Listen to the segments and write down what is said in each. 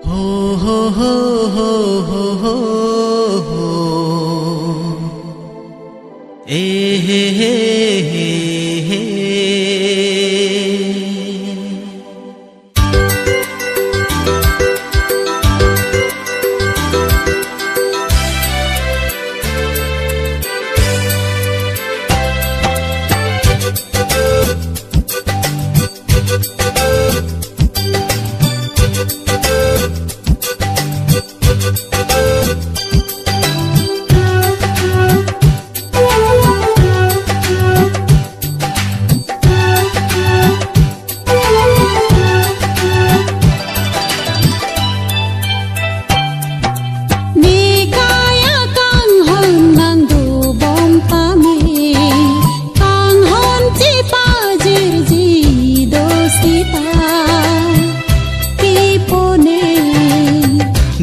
Ho ho ho ho ho ho ho. Eh he he he he.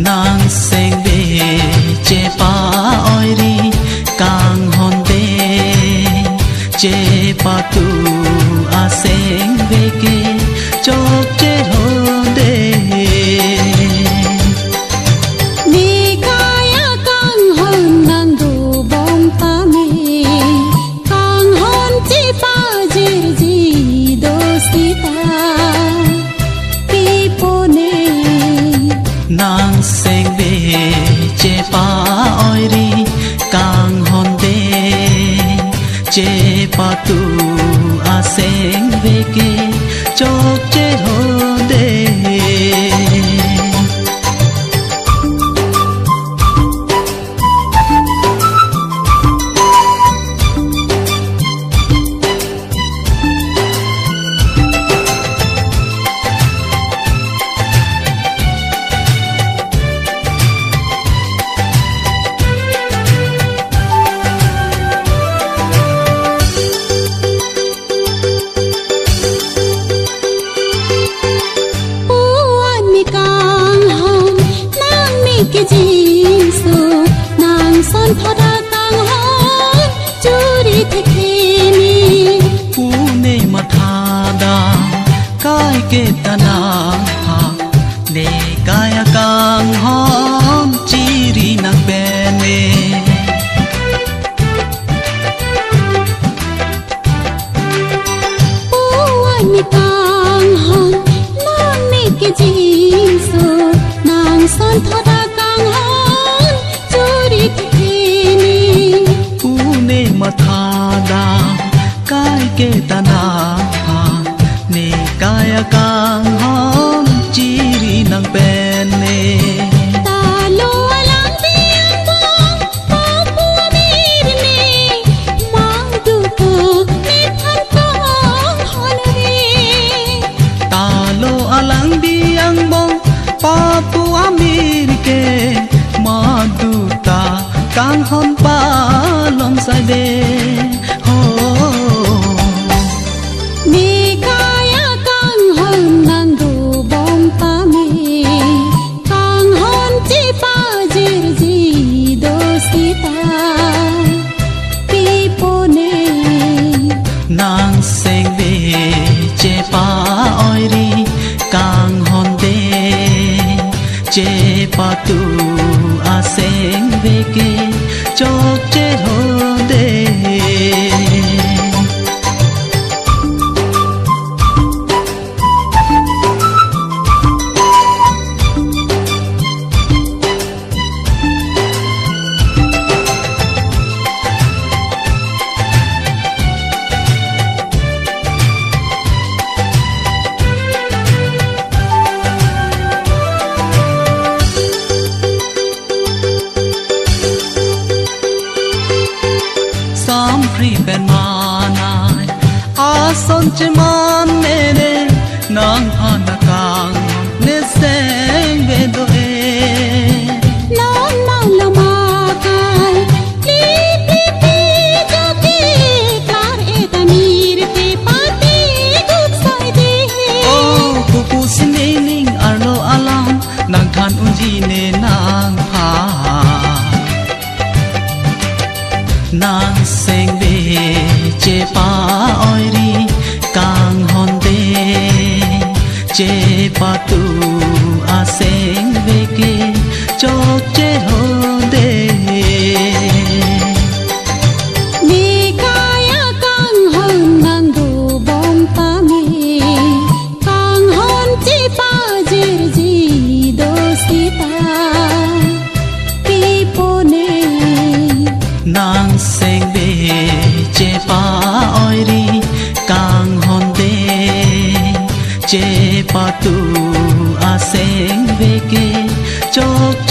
Nàng sen bê che pa oiri kang hon de che pa tu a sen bê ke chok che hon de ni kaya kang hon nang du bom pa me kang hon chi pa jir ji do sita pi po ne nàng sen bê che pa oiri kang hon de che pa tu a sen bê ke chok che hon de cái gì số nàng son thoa tăng hôn churi thế ni u ne mathada kai ke tana ha ne kaya kang hon chiri nang bene u anh mi tăng hôn nàng mi cái gì số nàng son thoa mathada kai ke tana ha ne kaya kang hon chiri nang pen ne ta lo alam tiang bong pa pu mir ne mang du ko ne than kong hon re ta lo alang biang bong pa pu amir ke ma du ta kang hon pa lom sai de ho ni kaya kang hon nang du bom pa me kang hon chi pa jir ji do sita pi po ne nàng sen bê che pa oiri kang hon de che pa tu a sen bê ke chok che hon de sam pri ben manai a son che man ne ne nang ana kang ne sen be do e non mang la ma kai li pi jo ki kar e tamir pe pati guk sai de o ku ku sining arlo alam nang khan unji ne nang pha nàng sen bê che pa oiri kang hon de che pa tu a sen patu aseng veke chok